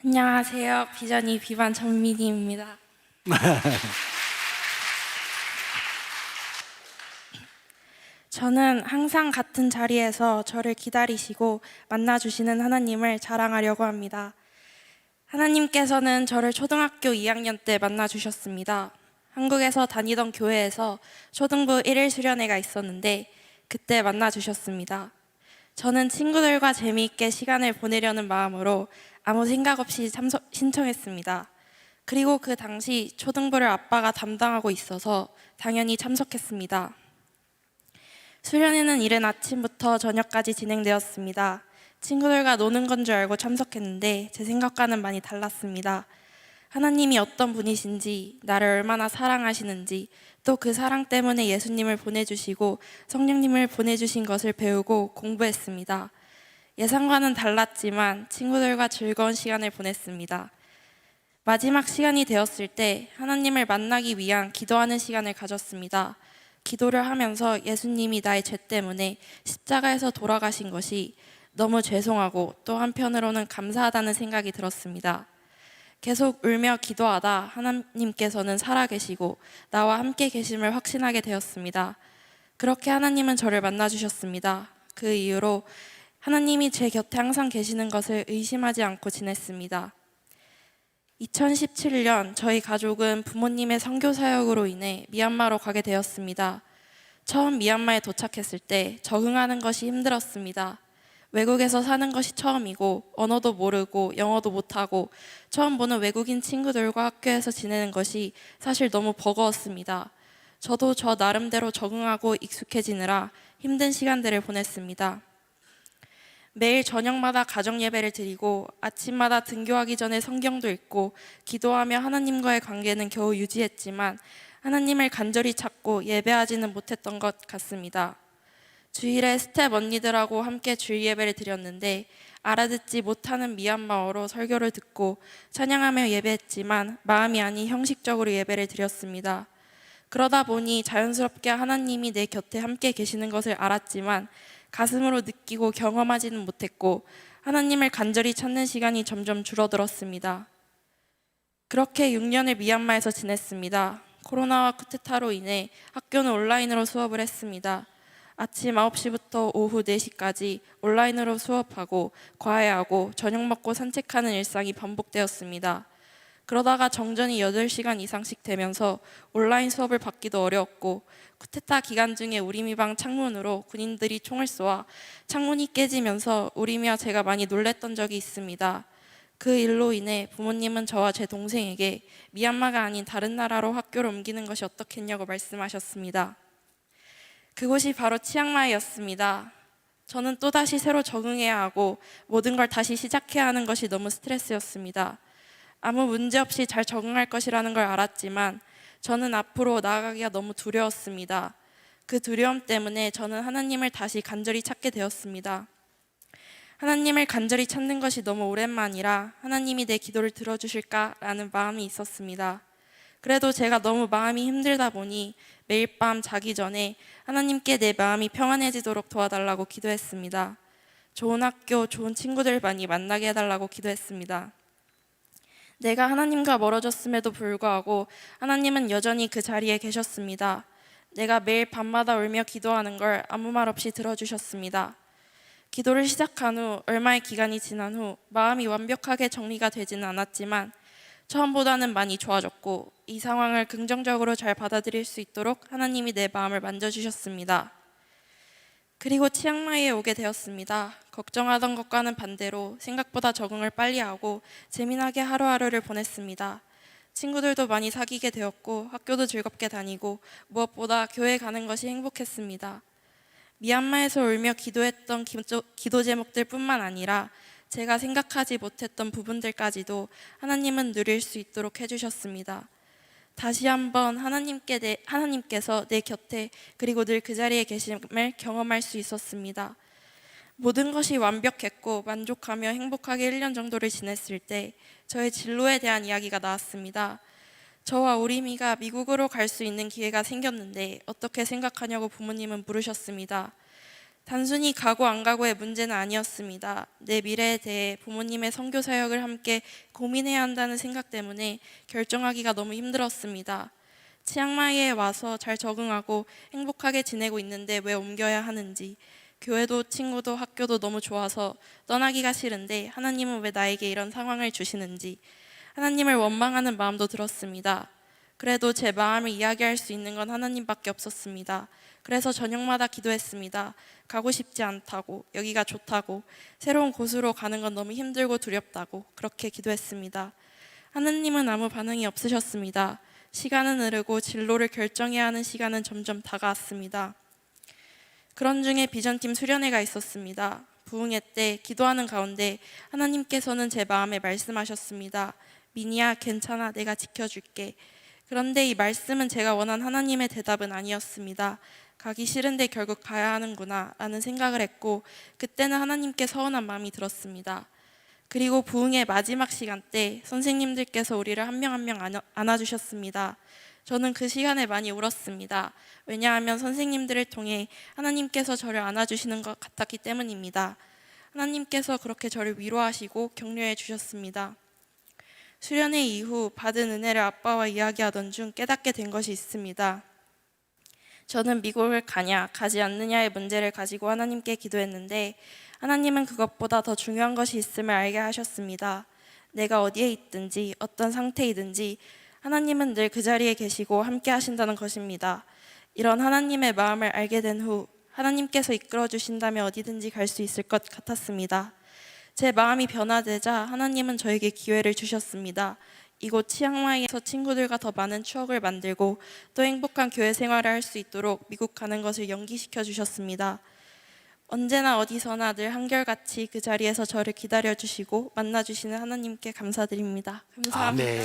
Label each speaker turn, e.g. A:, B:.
A: 안녕하세요. 비전이 비반 정민희입니다. 저는 항상 같은 자리에서 저를 기다리시고 만나주시는 하나님을 자랑하려고 합니다. 하나님께서는 저를 초등학교 2학년 때 만나주셨습니다. 한국에서 다니던 교회에서 초등부 1일 수련회가 있었는데 그때 만나주셨습니다. 저는 친구들과 재미있게 시간을 보내려는 마음으로 아무 생각 없이 신청했습니다. 그리고 그 당시 초등부를 아빠가 담당하고 있어서 당연히 참석했습니다. 수련회는 이른 아침부터 저녁까지 진행되었습니다. 친구들과 노는 건 줄 알고 참석했는데 제 생각과는 많이 달랐습니다. 하나님이 어떤 분이신지, 나를 얼마나 사랑하시는지, 또 그 사랑 때문에 예수님을 보내주시고 성령님을 보내주신 것을 배우고 공부했습니다. 예상과는 달랐지만 친구들과 즐거운 시간을 보냈습니다. 마지막 시간이 되었을 때 하나님을 만나기 위한 기도하는 시간을 가졌습니다. 기도를 하면서 예수님이 나의 죄 때문에 십자가에서 돌아가신 것이 너무 죄송하고 또 한편으로는 감사하다는 생각이 들었습니다. 계속 울며 기도하다 하나님께서는 살아계시고 나와 함께 계심을 확신하게 되었습니다. 그렇게 하나님은 저를 만나주셨습니다. 그 이후로 하나님이 제 곁에 항상 계시는 것을 의심하지 않고 지냈습니다. 2017년 저희 가족은 부모님의 선교 사역으로 인해 미얀마로 가게 되었습니다. 처음 미얀마에 도착했을 때 적응하는 것이 힘들었습니다. 외국에서 사는 것이 처음이고 언어도 모르고 영어도 못하고 처음 보는 외국인 친구들과 학교에서 지내는 것이 사실 너무 버거웠습니다. 저도 저 나름대로 적응하고 익숙해지느라 힘든 시간들을 보냈습니다. 매일 저녁마다 가정 예배를 드리고 아침마다 등교하기 전에 성경도 읽고 기도하며 하나님과의 관계는 겨우 유지했지만 하나님을 간절히 찾고 예배하지는 못했던 것 같습니다. 주일에 스텝 언니들하고 함께 주일 예배를 드렸는데 알아듣지 못하는 미얀마어로 설교를 듣고 찬양하며 예배했지만 마음이 아닌 형식적으로 예배를 드렸습니다. 그러다 보니 자연스럽게 하나님이 내 곁에 함께 계시는 것을 알았지만 가슴으로 느끼고 경험하지는 못했고 하나님을 간절히 찾는 시간이 점점 줄어들었습니다. 그렇게 6년을 미얀마에서 지냈습니다. 코로나와 쿠데타로 인해 학교는 온라인으로 수업을 했습니다. 아침 9시부터 오후 4시까지 온라인으로 수업하고 과외하고 저녁 먹고 산책하는 일상이 반복되었습니다. 그러다가 정전이 8시간 이상씩 되면서 온라인 수업을 받기도 어려웠고 쿠데타 기간 중에 우리미방 창문으로 군인들이 총을 쏘아 창문이 깨지면서 우리미와 제가 많이 놀랬던 적이 있습니다. 그 일로 인해 부모님은 저와 제 동생에게 미얀마가 아닌 다른 나라로 학교를 옮기는 것이 어떻겠냐고 말씀하셨습니다. 그곳이 바로 치앙마이였습니다. 저는 또다시 새로 적응해야 하고 모든 걸 다시 시작해야 하는 것이 너무 스트레스였습니다. 아무 문제 없이 잘 적응할 것이라는 걸 알았지만 저는 앞으로 나아가기가 너무 두려웠습니다. 그 두려움 때문에 저는 하나님을 다시 간절히 찾게 되었습니다. 하나님을 간절히 찾는 것이 너무 오랜만이라 하나님이 내 기도를 들어주실까라는 마음이 있었습니다. 그래도 제가 너무 마음이 힘들다 보니 매일 밤 자기 전에 하나님께 내 마음이 평안해지도록 도와달라고 기도했습니다. 좋은 학교, 좋은 친구들 많이 만나게 해달라고 기도했습니다. 내가 하나님과 멀어졌음에도 불구하고 하나님은 여전히 그 자리에 계셨습니다. 내가 매일 밤마다 울며 기도하는 걸 아무 말 없이 들어주셨습니다. 기도를 시작한 후 얼마의 기간이 지난 후 마음이 완벽하게 정리가 되지는 않았지만 처음보다는 많이 좋아졌고 이 상황을 긍정적으로 잘 받아들일 수 있도록 하나님이 내 마음을 만져주셨습니다. 그리고 치앙마이에 오게 되었습니다. 걱정하던 것과는 반대로 생각보다 적응을 빨리 하고 재미나게 하루하루를 보냈습니다. 친구들도 많이 사귀게 되었고 학교도 즐겁게 다니고 무엇보다 교회 가는 것이 행복했습니다. 미얀마에서 울며 기도했던 기도 제목들 뿐만 아니라 제가 생각하지 못했던 부분들까지도 하나님은 누릴 수 있도록 해주셨습니다. 다시 한번 하나님께서 내 곁에 그리고 늘 그 자리에 계심을 경험할 수 있었습니다. 모든 것이 완벽했고 만족하며 행복하게 1년 정도를 지냈을 때 저의 진로에 대한 이야기가 나왔습니다. 저와 우리미가 미국으로 갈 수 있는 기회가 생겼는데 어떻게 생각하냐고 부모님은 물으셨습니다. 단순히 가고 안 가고의 문제는 아니었습니다. 내 미래에 대해 부모님의 선교 사역을 함께 고민해야 한다는 생각 때문에 결정하기가 너무 힘들었습니다. 치앙마이에 와서 잘 적응하고 행복하게 지내고 있는데 왜 옮겨야 하는지, 교회도 친구도 학교도 너무 좋아서 떠나기가 싫은데 하나님은 왜 나에게 이런 상황을 주시는지, 하나님을 원망하는 마음도 들었습니다. 그래도 제 마음을 이야기할 수 있는 건 하나님밖에 없었습니다. 그래서 저녁마다 기도했습니다. 가고 싶지 않다고, 여기가 좋다고, 새로운 곳으로 가는 건 너무 힘들고 두렵다고 그렇게 기도했습니다. 하나님은 아무 반응이 없으셨습니다. 시간은 흐르고 진로를 결정해야 하는 시간은 점점 다가왔습니다. 그런 중에 비전팀 수련회가 있었습니다. 부흥회 때 기도하는 가운데 하나님께서는 제 마음에 말씀하셨습니다. 미니야, 괜찮아, 내가 지켜줄게. 그런데 이 말씀은 제가 원한 하나님의 대답은 아니었습니다. 가기 싫은데 결국 가야 하는구나 라는 생각을 했고, 그때는 하나님께 서운한 마음이 들었습니다. 그리고 부흥의 마지막 시간 때 선생님들께서 우리를 한 명 한 명 안아주셨습니다. 저는 그 시간에 많이 울었습니다. 왜냐하면 선생님들을 통해 하나님께서 저를 안아주시는 것 같았기 때문입니다. 하나님께서 그렇게 저를 위로하시고 격려해 주셨습니다. 수련회 이후 받은 은혜를 아빠와 이야기하던 중 깨닫게 된 것이 있습니다. 저는 미국을 가냐 가지 않느냐의 문제를 가지고 하나님께 기도했는데 하나님은 그것보다 더 중요한 것이 있음을 알게 하셨습니다. 내가 어디에 있든지 어떤 상태이든지 하나님은 늘 그 자리에 계시고 함께 하신다는 것입니다. 이런 하나님의 마음을 알게 된 후 하나님께서 이끌어 주신다면 어디든지 갈 수 있을 것 같았습니다. 제 마음이 변화되자 하나님은 저에게 기회를 주셨습니다. 이곳 치앙마이에서 친구들과 더 많은 추억을 만들고 또 행복한 교회 생활을 할 수 있도록 미국 가는 것을 연기시켜 주셨습니다. 언제나 어디서나 늘 한결같이 그 자리에서 저를 기다려주시고 만나주시는 하나님께 감사드립니다. 감사합니다.
B: 아멘.